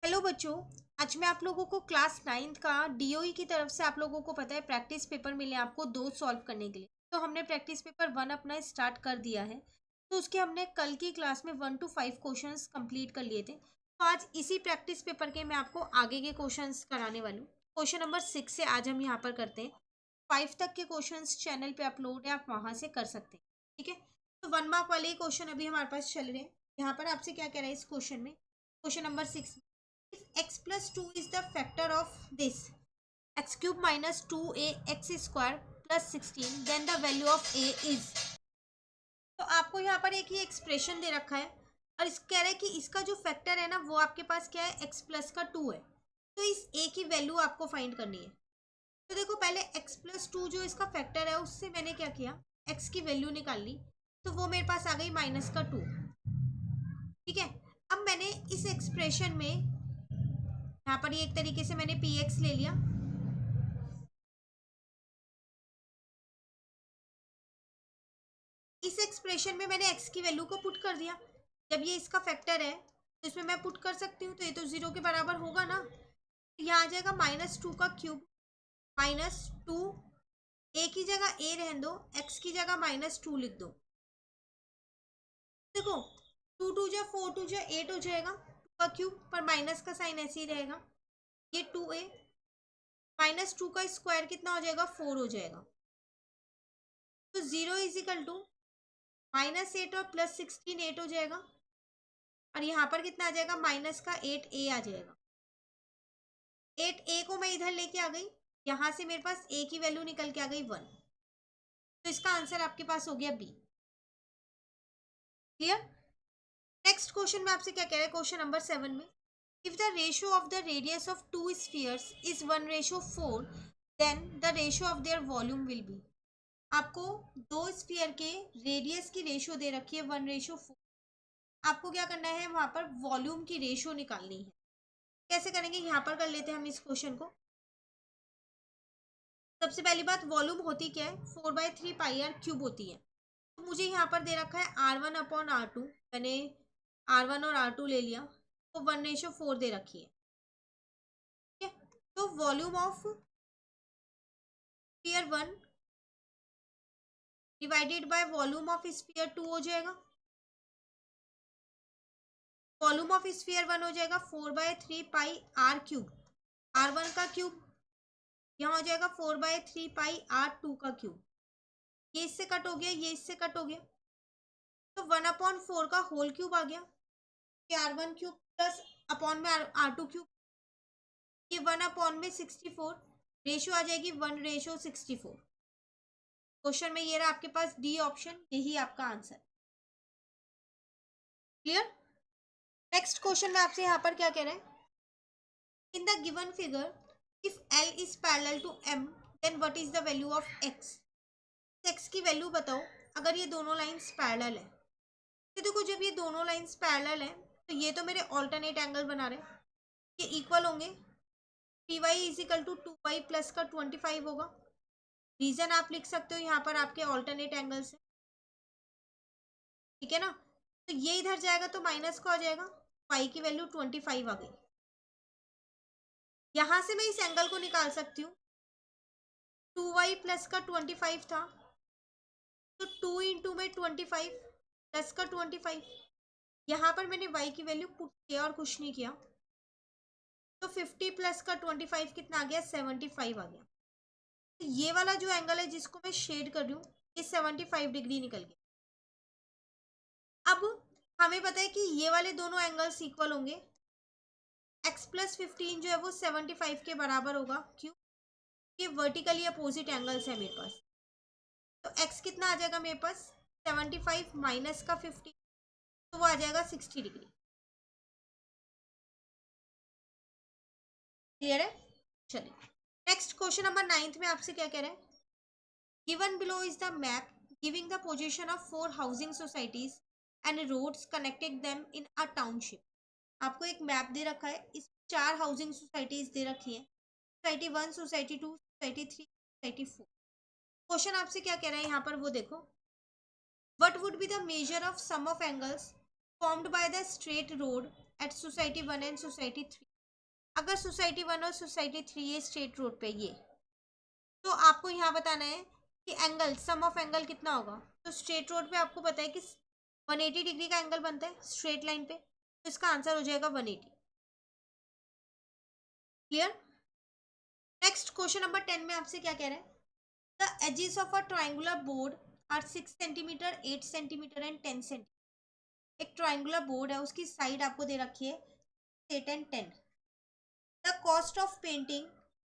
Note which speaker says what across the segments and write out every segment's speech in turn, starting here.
Speaker 1: Hello बच्चों। आज मैं आप लोगों को क्लास 9th का डीओई की तरफ से आप लोगों को पता है प्रैक्टिस पेपर मिले आपको दो सॉल्व करने के लिए। तो हमने प्रैक्टिस पेपर 1 अपना स्टार्ट कर दिया है। तो उसके हमने कल की क्लास में 1 to 5 क्वेश्चंस कंप्लीट कर लिए थे। तो आज इसी प्रैक्टिस पेपर के मैं आपको आगे के क्वेश्चंस कराने वाली हूँ। क्वेश्चन नंबर 6 से आज हम यहाँ पर करते हैं। 5 तक के क्वेश्चंस चैनल पे अपलोड है, आप वहाँ से कर सकते हैं। ठीक है। तो 1 मार्क वाले क्वेश्चन अभी हमारे पास चल रहे हैं। यहाँ पर आपसे क्या कह रहा है इस क्वेश्चन में, question number 6, if x plus 2 is the factor of this x cube minus 2a x square plus 16, then the value of a is। तो आपको यहाँ पर एक ही एक्सप्रेशन दे रखा है और इस कह रहा है कि इसका जो फैक्टर है ना वो आपके पास क्या है, x प्लस का 2 है। तो इस a की वैल्यू आपको फाइंड करनी है। तो देखो पहले x प्लस 2 जो इसका फैक्टर है उससे मैंने क्या किया, x की वैल्यू निकाल ली। तो वो मेरे पास आ गई माइनस का 2। ठीक है। अब मैंने इस एक्सप्रेशन में यहाँ पर ये एक तरीके से मैंने पी एक्स ले लिया। इस एक्सप्रेशन में मैंने x की वैल्यू को पुट कर दिया। जब ये इसका फैक्टर है तो इसमें मैं पुट कर सकती हूँ, तो ये तो 0 के बराबर होगा ना। तो यहाँ आ जाएगा -2 का क्यूब -2, a की जगह a रहने दो, x की जगह -2 लिख दो। देखो 2 2 जा 4 2 जा 8 हो जाएगा, 2 का क्यूब पर माइनस का साइन ऐसे ही रहेगा। ये 2a -2 का स्क्वायर कितना हो जाएगा, 4 हो जाएगा। तो 0 इज इक्वल टू -8 और +16 8 हो जाएगा। और यहाँ पर कितना आ जाएगा, माइनस का 8a आ जाएगा। 8a को मैं इधर लेके आ गई, यहाँ से मेरे पास a की वैल्यू निकल के आ गई 1। तो इसका आंसर आपके पास हो गया बी। क्लियर। नेक्स्ट क्वेश्चन में आपसे क्या कह रहा है, क्वेश्चन नंबर 7 में, if the ratio of the radius of two spheres is 1:4, then the ratio of their volume will be. आपको दो स्फीयर के रेडियस की रेशियो दे रखी है 1:4। आपको क्या करना है, वहां पर वॉल्यूम की रेशियो निकालनी है। कैसे करेंगे, यहाँ पर कर लेते हैं हम इस क्वेश्चन को। सबसे पहली बात, वॉल्यूम होती क्या है, 4/3 πr³ होती है। तो मुझे यहाँ पर दे रखा है R1/R2, मैंने R1 और R2 ले लिया, तो 1:4 दे रखी है। ठीक है। तो volume of sphere 1 divided by volume of sphere 2 हो जाएगा। वॉल्यूम ऑफ स्फीयर 1 हो जाएगा 4/3 πr³। R1 का क्यूब यहाँ हो जाएगा 4/3 πr2 का क्यूब। ये इससे कट हो गया, ये इससे कट हो गया, तो 1/4 का होल क्यूब आ गया। R1 क्यूब प्लस अपॉन में R2 क्यूब, ये 1/64, रेशियो आ जाएगी 1:64। क्वेश्चन में ये रहा आपके पास डी ऑप्शन, यही आपका आंसर। क्लियर। नेक्स्ट क्वेश्चन में आपसे यहाँ पर क्या कह रहे हैं, in the given figure if L is parallel to M, then what is the value of X। X की वैल्यू बताओ अगर ये दोनों लाइंस पैरेलल है। तो देखो जब ये दोनों लाइंस पैरेलल है तो ये तो मेरे ऑल्टरनेट एंगल बना रहे हैं, ये इक्वल होंगे। P Y is equal to 2y plus का 25 होगा। रीजन आप लिख सकते हो यहाँ पर आपके ऑल्टरनेट एंगल्स है। ठीक है ना। तो ये इधर जाएगा तो माइनस का हो जाएगा, y की वैल्यू 25 आ गई। यहां से मैं इस एंगल को निकाल सकती हूँ, 2y प्लस का 25 था, तो 2 इंटू में 25 प्लस का 25। यहाँ पर मैंने y की वैल्यू पुट किया और कुछ नहीं किया, तो 50 प्लस का 25 कितना आ गया, 75 आ गया। तो ये वाला जो एंगल है जिसको मैं शेड कर रही हूँ, ये 75 डिग्री निकल गया। अब हमें पता है कि ये वाले दोनों एंगल्स इक्वल होंगे। x प्लस 15 जो है वो 75 के बराबर होगा, क्यों, ये वर्टिकली अपोजिट एंगल्स है मेरे पास। तो x कितना आ जाएगा मेरे पास, 75 माइनस का 15, तो वो आ जाएगा 60 डिग्री। क्लियर है। चलिए नेक्स्ट क्वेश्चन नंबर 9 में आपसे क्या कह रहे हैं, given below is the map giving the position of 4 housing societies and roads connecting them in a township. आपको एक मैप दे रखा है, इस 4 हाउसिंग सोसाइटीज दे रखी है, society 1, society 2, society 3, society 4। Question आपसे क्या कह रहा है यहाँ पर वो देखो, what would be the measure of sum of angles formed by the straight road at society 1 and society 3। अगर सोसाइटी 1 और सोसाइटी 3 ये स्ट्रेट रोड पे ये, तो आपको यहाँ बताना है कि एंगल, सम ऑफ एंगल कितना होगा। तो स्ट्रेट रोड पे आपको पता है कि 180 डिग्री का एंगल बनता है स्ट्रेट लाइन पे, तो इसका आंसर हो जाएगा 180। क्लियर। नेक्स्ट क्वेश्चन नंबर 10 में आपसे क्या कह रहा है, the edges of a triangular board are 6 centimetre, 8 centimetre and 10 centimetre. एक ट्राइंगुलर बोर्ड है, उसकी साइड आपको दे रखी है 8 and 10। The cost of painting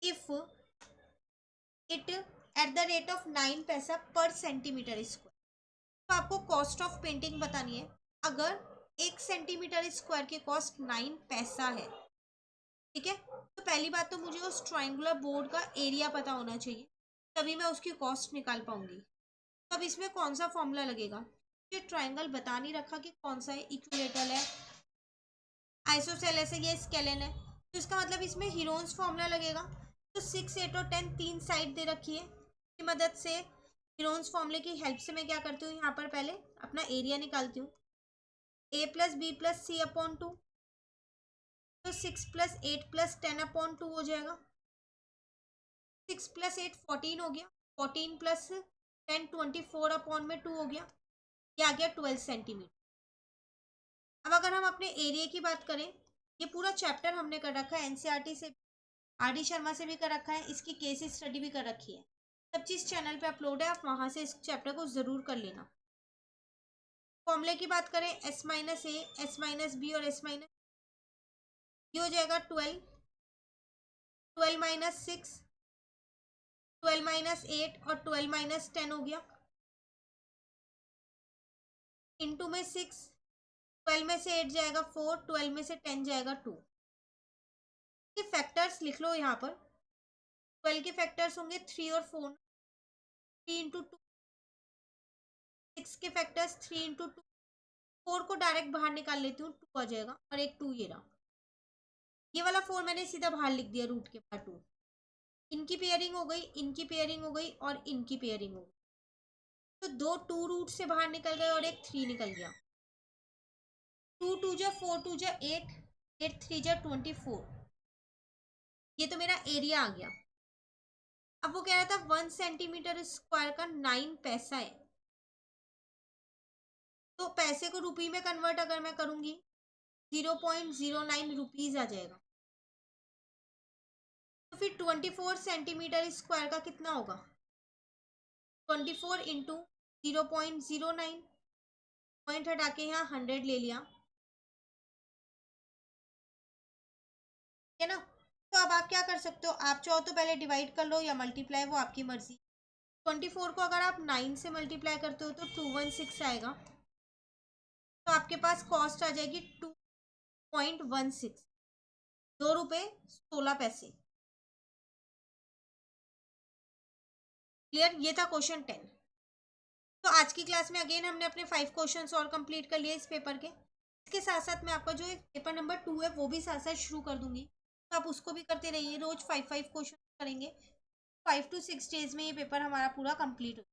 Speaker 1: if it at the rate of 9 paisa पर सेंटीमीटर स्क्वायर। तो आपको कॉस्ट ऑफ पेंटिंग बतानी है अगर 1 सेंटीमीटर स्क्वायर की कॉस्ट 9 पैसा है। ठीक है, तो पहली बात तो मुझे उस ट्राइंगुलर बोर्ड का एरिया पता होना चाहिए, तभी मैं उसकी कॉस्ट निकाल पाऊंगी। तो अब इसमें कौन सा फॉर्मूला लगेगा, ये ट्राइंगल बता नहीं रखा कि कौन सा है, इक्विलेटरल है, आइसोसेलेस है, ये स्केलेन है, तो इसका मतलब इसमें हीरोन्स फॉर्मूला लगेगा। तो 6, 8 और 10 तीन साइड दे रखी है, की मदद से हीरोन्स फॉर्मूले की हेल्प से मैं क्या करती हूँ, यहाँ पर पहले अपना एरिया निकालती हूँ, a plus B plus C upon 2, तो 6 प्लस 8 प्लस 10 अपॉन 2 हो जाएगा। 6 प्लस 8 14 हो गया, 14 प्लस 10 24 अपॉन में 2 हो गया, ये आ गया 12 सेंटीमीटर। अब अगर हम अपने एरिया की बात करें, ये पूरा चैप्टर हमने कर रखा है एनसीईआरटी से, आर डी शर्मा से भी कर रखा है, इसकी केस स्टडी भी कर रखी है, सब चीज़ चैनल पे अपलोड है, आप वहाँ से इस चैप्टर को ज़रूर कर लेना। फॉर्मूले की बात करें, एस माइनस ए, एस माइनस बी और एस माइनस, ये हो जाएगा 12, 12 माइनस 6, 12 माइनस 8 और 12 माइनस 10 हो गया, इंटू में 6, 12 में से 8 जाएगा 4, 12 में से 10 जाएगा 2। ये फैक्टर्स लिख लो यहाँ पर, 12 के फैक्टर्स होंगे 3 और 4, 3 इंटू 2, 6 के फैक्टर्स 3 इंटू 2, 4 को डायरेक्ट बाहर निकाल लेती हूँ, 2 आ जाएगा और एक 2 ये रहा, ये वाला 4 मैंने सीधा बाहर लिख दिया रूट के बाहर 2। इनकी पेयरिंग हो गई, इनकी पेयरिंग हो गई और इनकी पेयरिंग हो गई, तो 2 2 रूट से बाहर निकल गए और एक 3 निकल गया। 2 2 जा 4 2 जा 8, 8 3 जा 24, ये तो मेरा एरिया आ गया। अब वो कह रहा था 1 सेंटीमीटर स्क्वायर का 9 पैसा है, तो पैसे को रुपये में कन्वर्ट अगर मैं करूंगी 0.09 रुपीज आ जाएगा। तो फिर 24 सेंटीमीटर स्क्वायर का कितना होगा, 24 इंटू 0.09, पॉइंट हटा के यहाँ 100 ले लिया, है ना। तो अब आप क्या कर सकते हो, आप चाहो तो पहले डिवाइड कर लो या मल्टीप्लाई, वो आपकी मर्जी। 24 को अगर आप 9 से मल्टीप्लाई करते हो तो 216 आएगा, तो आपके पास कॉस्ट आ जाएगी 2.16, 2 रुपये 16 पैसे। क्लियर, ये था क्वेश्चन 10। तो आज की क्लास में अगेन हमने अपने 5 क्वेश्चंस और कंप्लीट कर लिए इस पेपर के। इसके साथ साथ मैं आपका जो पेपर नंबर 2 है वो भी साथ साथ शुरू कर दूंगी, तो आप उसको भी करते रहिए, रोज 5 क्वेश्चन करेंगे, 5 to 6 डेज में ये पेपर हमारा पूरा कंप्लीट हो।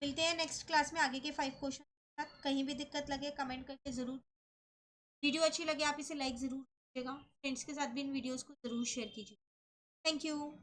Speaker 1: मिलते हैं नेक्स्ट क्लास में आगे के 5 क्वेश्चन के साथ। कहीं भी दिक्कत लगे कमेंट करके ज़रूर, वीडियो अच्छी लगे आप इसे लाइक ज़रूर कीजिएगा, फ्रेंड्स के साथ भी इन वीडियोज़ को ज़रूर शेयर कीजिए। Thank you.